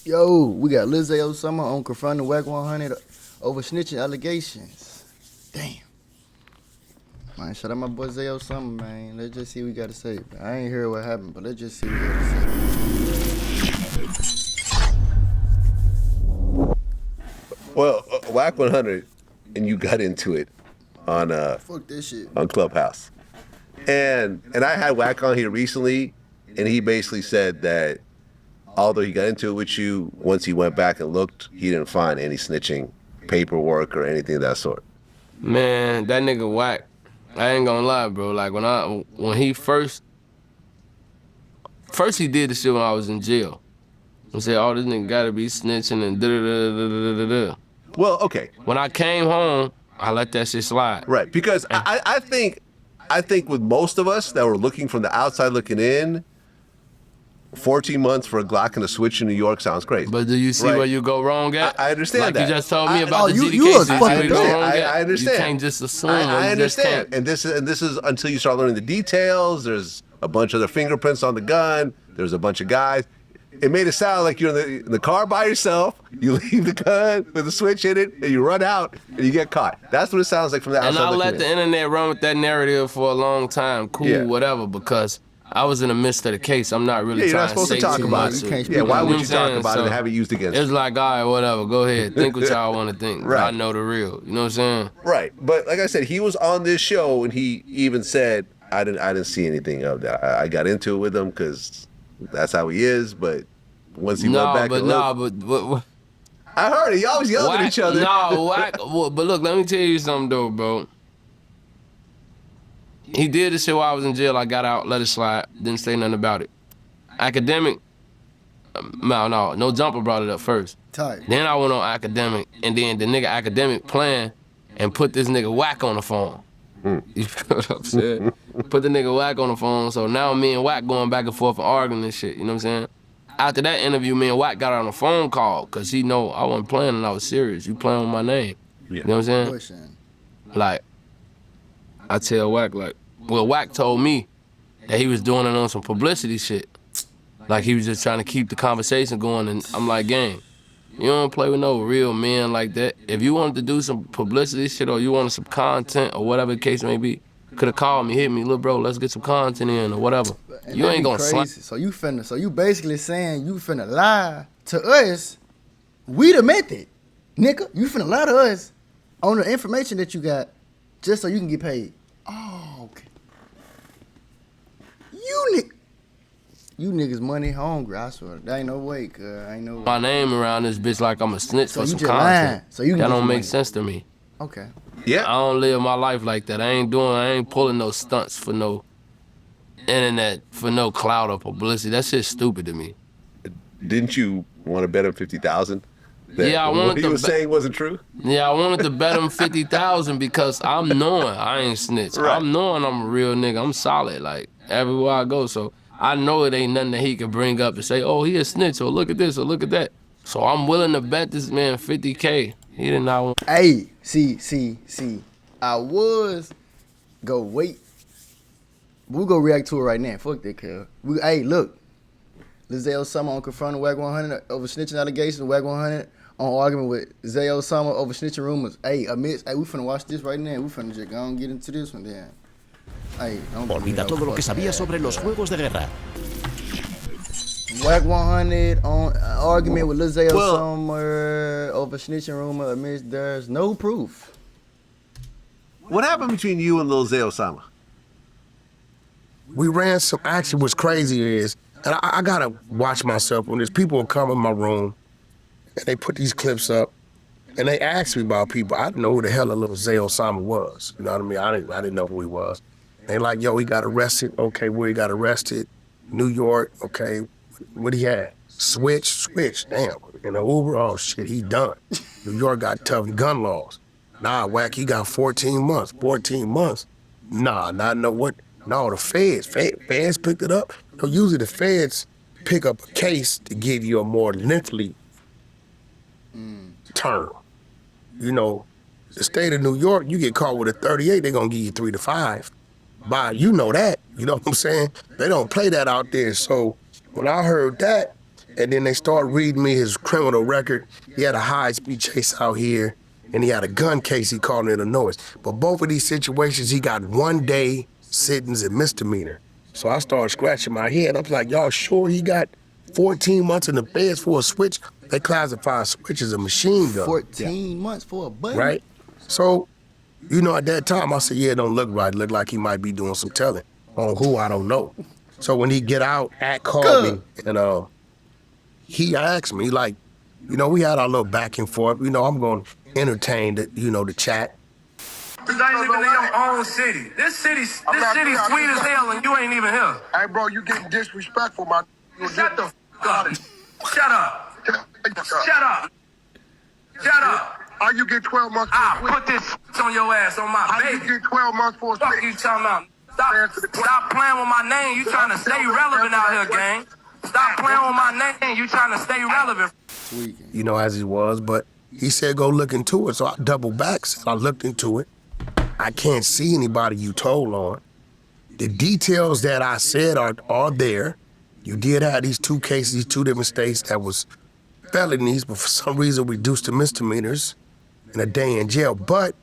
Yo, we got Osama on confronting Wack100 over snitching allegations. Damn. Man, shout out my boy Osama, man. Let's just see what we got to say. I ain't hear what happened, but let's just see what we got to say. Well, Wack100, and you got into it on Fuck this shit. on Clubhouse, and I had Wack on here recently, and he basically said that although he got into it with you, once he went back and looked, he didn't find any snitching paperwork or anything of that sort. Man, that nigga Wack. I ain't gonna lie, bro. Like when he first he did the shit when I was in jail. He said, "Oh, this nigga gotta be snitching and da da da da da da." Well, okay. When I came home, I let that shit slide. Right, because I think with most of us that were looking from the outside looking in, 14 months for a Glock and a switch in New York sounds crazy. But do you see right. where you go wrong at? I understand like that. You just told me about the GD you cases. was Where you go fucking wrong at. I understand. You can't just assume. I understand. Just and this is until you start learning the details. There's a bunch of other fingerprints on the gun. There's a bunch of guys. It made it sound like you're in the car by yourself. You leave the gun with a switch in it, and you run out, and you get caught. That's what it sounds like from the outside. And I let in. the internet run with that narrative for a long time. Cool, whatever, because I was in the midst of the case. I'm not really you're trying not supposed to say to talk too about much. it. Yeah, why would you talk about it and have it used against you? It's like, all right, whatever, go ahead. Think what y'all want to think. Right. I know the real. You know what I'm saying? Right, but like I said, he was on this show, and he even said, I didn't see anything of that. I got into it with him because that's how he is, but once he went back and looked, but I heard it. Y'all always yelling at each other. Wack. But look, let me tell you something though, bro. He did this shit while I was in jail. I got out, let it slide, didn't say nothing about it. Academic, no jumper brought it up first. Tight. Then I went on academic, and then the nigga academic playing and put this nigga Wack on the phone. You feel what I'm saying? Put the nigga Wack on the phone, so now me and Wack going back and forth and arguing and shit, you know what I'm saying? After that interview, me and Wack got on a phone call, cause he know I wasn't playing and I was serious. You playing with my name. Yeah. You know what I'm saying? Question. Like, I tell Wack, Wack told me that he was doing it on some publicity shit. Like he was just trying to keep the conversation going, and I'm like, gang, you don't play with no real men like that. If you wanted to do some publicity shit or you wanted some content or whatever the case may be, could have called me, hit me, little bro, let's get some content in or whatever. And You ain't gonna slap. So you basically saying you finna lie to us. We the method, nigga. You finna lie to us on the information that you got, just so you can get paid. Oh, okay. You niggas money hungry. I swear, that ain't no way, cuz ain't no. My name around this bitch like I'm a snitch So for you some just content. lying. So you can that get don't some make money. sense to me. Okay. Yeah. I don't live my life like that. I ain't pulling no stunts for no internet, for no clout or publicity. That shit's stupid to me. Didn't you want to bet him 50,000? Yeah, I wanted what he to was saying wasn't true. Yeah, I wanted to bet him 50,000 because I'm knowing I ain't snitch. Right. I'm knowing I'm a real nigga. I'm solid, like everywhere I go. So I know it ain't nothing that he can bring up and say, oh, he a snitch, or look at this, or look at that. So I'm willing to bet this man 50K. He did not want. Hey, see. I was go wait. We go react to it right now. Fuck that, cuz. Hey, look. Osama on confronting Wack100 over snitching allegations. Wack100 on argument with Osama over snitching rumors. Hey, we finna watch this right now. We finna just go and get into this one then. Hey, Olvida todo lo que sabía sobre los juegos de guerra. Wack100 on argument with Osama over snitching rumor amidst there's no proof. What happened between you and Lil Zay Osama? We ran some action. What's crazy is, and I gotta watch myself when there's people who come in my room and they put these clips up and they ask me about people. I didn't know who the hell a little Zay Osama was. You know what I mean? I didn't know who he was. They like, yo, he got arrested. Okay, where he got arrested? New York. Okay, what he had? Switch. Damn, in the Uber. Oh shit, he done. New York got tough gun laws. Nah, Wack, he got 14 months. 14 months? Nah, not know what. No, the feds picked it up. So usually the feds pick up a case to give you a more lengthy term. You know, the state of New York, you get caught with a 38, they're gonna give you 3 to 5. You know that, you know what I'm saying? They don't play that out there. So when I heard that, And then they started reading me his criminal record. He had a high-speed chase out here, and he had a gun case. He called it a noise. But both of these situations, he got 1 day sentence and misdemeanor. So I started scratching my head. I was like, y'all sure he got 14 months in the feds for a switch? They classify a switch as a machine gun. 14 months for a button? Right? So, at that time, I said, yeah, it don't look right. It look like he might be doing some telling. On who, I don't know. So when he get out, Act called me, and he asked me, like, we had our little back and forth. I'm going to entertain the chat. You ain't even in your own city. This city sweet as hell, and you ain't even here. Hey, bro, you getting disrespectful, my. Shut the f up. Shut up. Shut up. Shut up. How you get 12 months for a switch? I'll put this on your ass on my How baby. you get 12 months for a switch? Fuck you talking about? Stop playing with my name. You trying to stay relevant out here, gang. Stop playing with my name. You trying to stay relevant. As he was, but he said go look into it. So I doubled back, said I looked into it. I can't see anybody you told on. The details that I said are there. You did have these 2 cases, these 2 different states that was felonies, but for some reason reduced to misdemeanors and a day in jail. But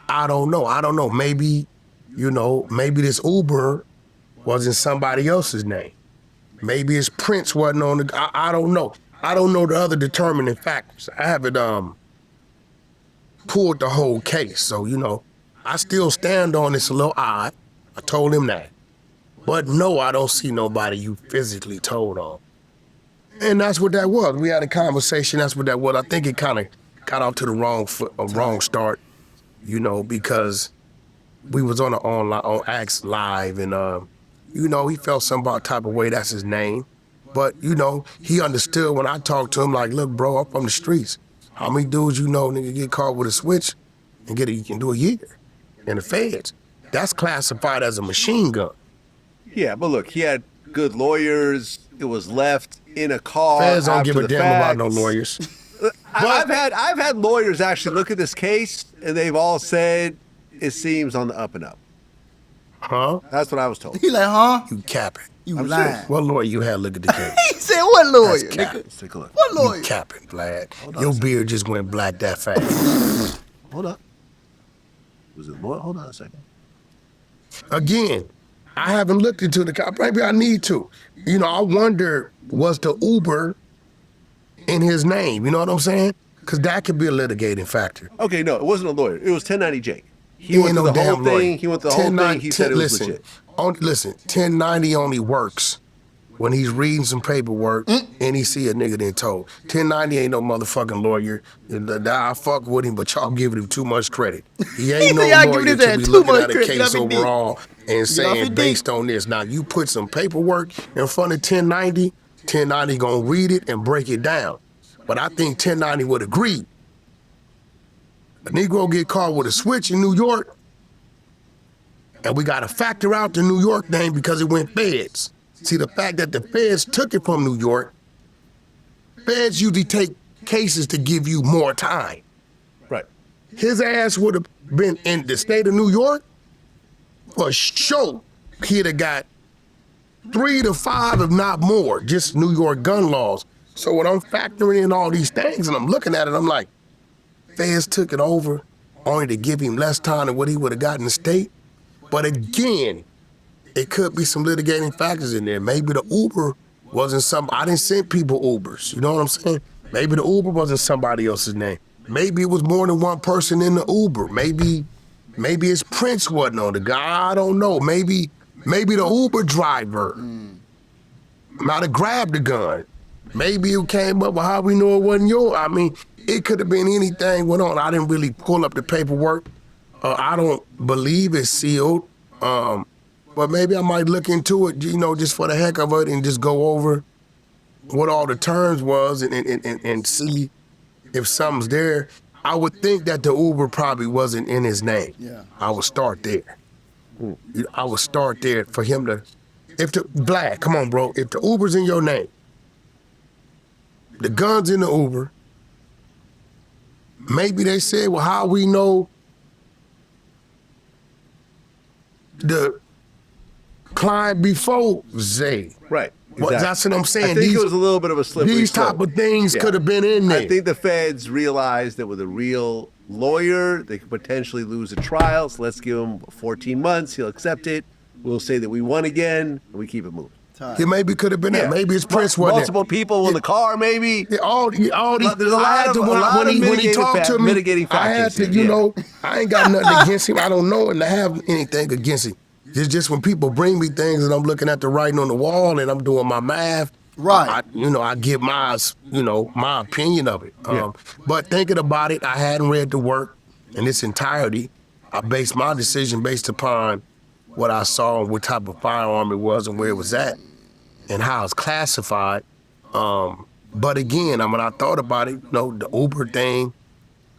I don't know. Maybe, maybe this Uber was in somebody else's name. Maybe his prints wasn't on the, I don't know. I don't know the other determining factors. I haven't pulled the whole case. So, I still stand on it's a little odd. I told him that. But no, I don't see nobody you physically told on. And that's what that was. We had a conversation, that's what that was. I think it kind of got off to the wrong start, because we was on Axe Live, and he felt some type of way, that's his name. But, he understood when I talked to him, like, look, bro, I'm from the streets. How many dudes nigga, get caught with a switch and you can do a year in the feds? That's classified as a machine gun. Yeah, but look, he had good lawyers. It was left in a car. Feds don't give a damn about no facts. lawyers. I've had lawyers actually look at this case, and they've all said it seems on the up and up. Huh? That's what I was told. He like, huh? You capping. You I'm lying. serious. What lawyer you had look at the case? He said, what lawyer? That's cap. Nigga? Let's take a look. What lawyer? You capping, Vlad. Your beard just went black that fast. Hold up. Was it lawyer? Hold on a second. Again, I haven't looked into the cop. Maybe I need to. I wonder, was the Uber in his name? You know what I'm saying? Because that could be a litigating factor. Okay, no, it wasn't a lawyer. It was 1090 Jake. He Ain't went through no the whole damn lawyer. thing. He went through the whole thing. He said it was legit. Listen, 1090 only works when he's reading some paperwork and he see a nigga then told. 1090 ain't no motherfucking lawyer. I fuck with him, but y'all giving him too much credit. He ain't no Y'all lawyer giving his to ass be too looking much at a credit. case Get off his dick. overall and Get off his saying dick. based on this. Now, you put some paperwork in front of 1090, 1090 gonna read it and break it down. But I think 1090 would agree. A Negro get caught with a switch in New York, and we gotta factor out the New York name because it went feds. See, the fact that the feds took it from New York, feds usually take cases to give you more time. Right. His ass would have been in the state of New York, for sure, he'd have got 3 to 5, if not more, just New York gun laws. So when I'm factoring in all these things and I'm looking at it, I'm like, feds took it over only to give him less time than what he would have got in the state. But again, it could be some litigating factors in there. Maybe the Uber wasn't I didn't send people Ubers, you know what I'm saying? Maybe the Uber wasn't somebody else's name. Maybe it was more than one person in the Uber. Maybe his prints wasn't on the guy, I don't know. Maybe the Uber driver might have grabbed the gun. Maybe it came up with how we know it wasn't yours. I mean, it could have been anything went on. I didn't really pull up the paperwork. I don't believe it's sealed. But maybe I might look into it, just for the heck of it and just go over what all the terms was and see if something's there. I would think that the Uber probably wasn't in his name. Yeah. I would start there. I would start there for him to, Vlad, come on, bro. If the Uber's in your name, the gun's in the Uber, maybe they said, well, how we know the client before Zay? Right. What, that's what I'm saying. I think it was a little bit of a slippery These slope. type of things could have been in there. I think the feds realized that with a real lawyer, they could potentially lose a trial. So let's give him 14 months. He'll accept it. We'll say that we won again, and we keep it moving. It maybe could have been that. Maybe his Prince wasn't multiple people in the car, maybe. all these. There's a lot of when he talked to me, mitigating I had factors. to, you know, I ain't got nothing against him. I don't know him to have anything against him. It's just when people bring me things and I'm looking at the writing on the wall and I'm doing my math, Right. I give my opinion of it. But thinking about it, I hadn't read the work in its entirety. I based my decision based upon what I saw and what type of firearm it was and where it was at and how it's classified. But again, when I thought about it, the Uber thing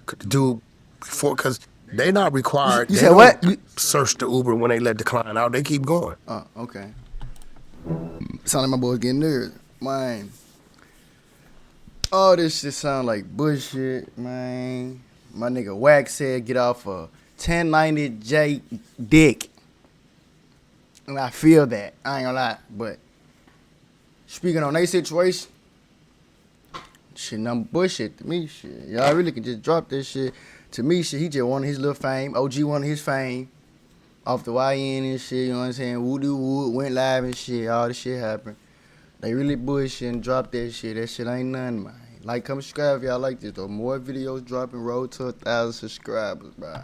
could do before, because they not required. You they said don't what? Search the Uber when they let the client out. They keep going. Oh, okay. Sound like my boy's getting nervous. Man. All this shit sound like bullshit, man. My nigga Wack said get off a 1090J dick. And I feel that. I ain't gonna lie. But speaking on their situation, shit, nothing bullshit to me. Shit, y'all really can just drop this shit. To me, shit, he just wanted his little fame. OG wanted his fame off the YN and shit. You know what I'm saying? Woo went live and shit. All this shit happened. They really bullshit and dropped that shit. That shit ain't nothing, man. Like, comment, subscribe if y'all like this though. More videos dropping. Road to 1,000 subscribers, bro.